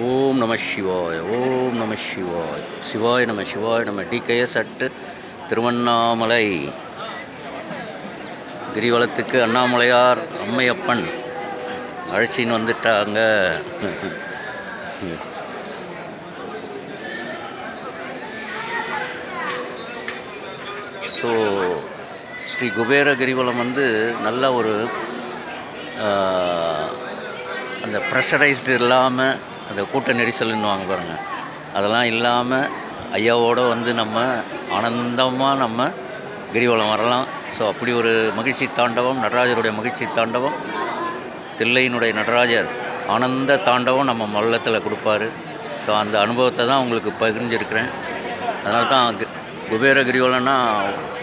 ஓம் நம சிவாய, ஓம் நம சிவாய, சிவாய நம சிவாய நம. டிகேஎஸ் அட்டு திருவண்ணாமலை கிரிவலத்துக்கு அண்ணாமலையார் அம்மையப்பன் அழைச்சின்னு வந்துட்டாங்க. ஸோ ஸ்ரீ குபேர கிரிவலம் வந்து நல்ல ஒரு அந்த ப்ரெஷரைஸ்டு இல்லாமல், அந்த கூட்ட நெரிசல்னு வாங்க பாருங்கள், அதெல்லாம் இல்லாமல் ஐயாவோடு வந்து நம்ம ஆனந்தமாக நம்ம கிரிவலம் வரலாம். ஸோ அப்படி ஒரு மகிழ்ச்சி தாண்டவம், நடராஜருடைய மகிழ்ச்சி தாண்டவம், தில்லையினுடைய நடராஜர் ஆனந்த தாண்டவம் நம்ம மல்லத்தில் கொடுப்பாரு. ஸோ அந்த அனுபவத்தை தான் உங்களுக்கு பகிர்ந்திருக்கிறேன். அதனால தான் குபேர கிரிவலம்னா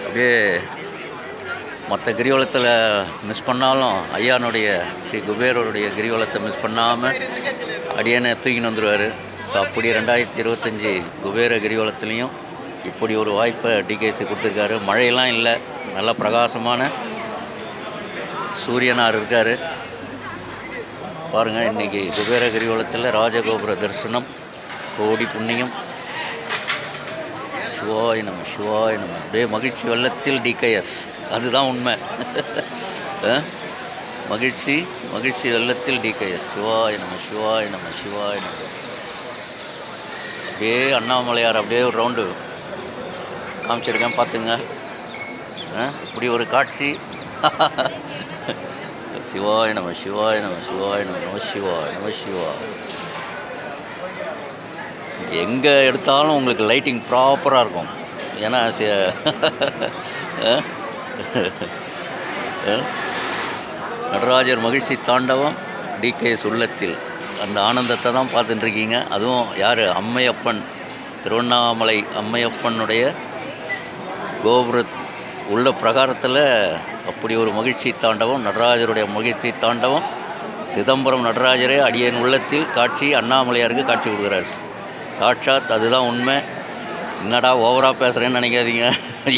அப்படியே மற்ற கிரிவலத்தில் மிஸ் பண்ணாலும் ஐயானுடைய ஸ்ரீ குபேரருடைய கிரிவலத்தை மிஸ் பண்ணாமல் அடியேனை தூக்கின்னு வந்துடுவார். ஸோ அப்படி 2025 குபேர கிரிவலத்துலேயும் இப்படி ஒரு வாய்ப்பை டிகேசி கொடுத்துருக்காரு. மழையெல்லாம் இல்லை, நல்ல பிரகாசமான சூரியனார் இருக்கார். பாருங்கள், இன்றைக்கி குபேர கிரிவலத்தில் ராஜகோபுர தரிசனம், கோடி புண்ணியம். சிவாய நம்ம, சிவாய நம்ம. அப்படியே மகிழ்ச்சி வெள்ளத்தில் டிகேஎஸ், அதுதான் உண்மை. மகிழ்ச்சி மகிழ்ச்சி வெள்ளத்தில் டிகேஎஸ். சிவாய நம்ம, சிவாய நம்ம, சிவாய நம்ம. அப்படியே அண்ணாமலையார் அப்படியே ஒரு ரவுண்டு காமிச்சிருக்கேன், பார்த்துங்க. இப்படி ஒரு காட்சி. சிவாய நம்ம, சிவாய நம்ம, சிவாய நம்ம, நம சிவாய, நம சிவாய. எங்கே எடுத்தாலும் உங்களுக்கு லைட்டிங் ப்ராப்பராக இருக்கும். ஏன்னா நடராஜர் மகிழ்ச்சி தாண்டவம் டிகேஎஸ் உள்ளத்தில் அந்த ஆனந்தத்தை தான் பார்த்துட்டுருக்கீங்க. அதுவும் யார்? அம்மையப்பன், திருவண்ணாமலை அம்மையப்பனுடைய கோபுர உள்ள பிரகாரத்தில் அப்படி ஒரு மகிழ்ச்சி தாண்டவம், நடராஜருடைய மகிழ்ச்சி தாண்டவம். சிதம்பரம் நடராஜரே அடியேன் உள்ளத்தில் காட்சி அண்ணாமலையாருக்கு காட்சி கொடுக்குறாரு. சாட்சாத் அதுதான் உண்மை. என்னடா ஓவராக பேசுகிறேன்னு நினைக்காதீங்க,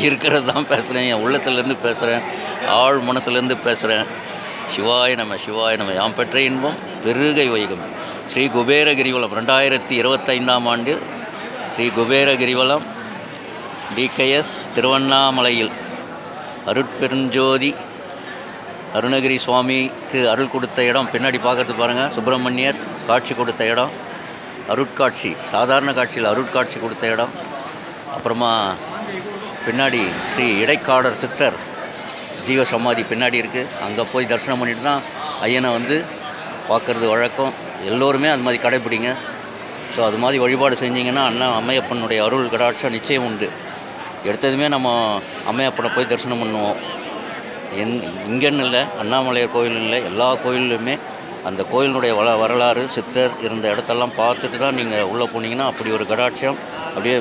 இருக்கிறது தான் பேசுகிறேன், என் உள்ளத்துலேருந்து பேசுகிறேன், ஆழ் மனசுலேருந்து பேசுகிறேன். சிவாய நம்ம, சிவாய நம்ம. யாம் பெற்ற இன்பம் பெருகை வைகம். ஸ்ரீ குபேர கிரிவலம் 2025ஆம் ஆண்டு ஸ்ரீ குபேர கிரிவலம் டிகேஎஸ் திருவண்ணாமலையில் அருட்பெருஞ்சோதி அருணகிரி சுவாமிக்கு அருள் கொடுத்த இடம். பின்னாடி பார்க்கறது பாருங்கள், சுப்பிரமணியர் காட்சி கொடுத்த இடம், அருட்காட்சி, சாதாரண காட்சியில் அருட்காட்சி கொடுத்த இடம். அப்புறமா பின்னாடி ஸ்ரீ இடைக்காடர் சித்தர் ஜீவ சமாதி பின்னாடி இருக்குது. அங்கே போய் தரிசனம் பண்ணிட்டு தான் ஐயனை வந்து பார்க்குறது வழக்கம். எல்லோருமே அது மாதிரி கடைப்பிடிங்க. ஸோ அது மாதிரி வழிபாடு செஞ்சிங்கன்னா அம்மையப்பனுடைய அருள் கடாட்சம் நிச்சயம் உண்டு. எடுத்ததுமே நம்ம அம்மையப்பனை போய் தரிசனம் பண்ணுவோம். இங்கேன்னு இல்லை, அண்ணாமலையார் கோயில் இல்லை, எல்லா கோயிலுமே அந்த கோயிலினுடைய வரலாறு, சித்தர் இருந்த இடத்தெல்லாம் பார்த்துட்டு தான் நீங்கள் உள்ளே போனீங்கன்னா அப்படி ஒரு கடாட்சியம் அப்படியே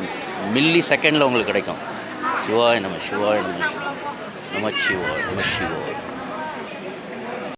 மில்லி செகண்டில் உங்களுக்கு கிடைக்கும். சிவாய நம்ம, சிவாய நம்ம, நம சிவாய, நம சிவாய.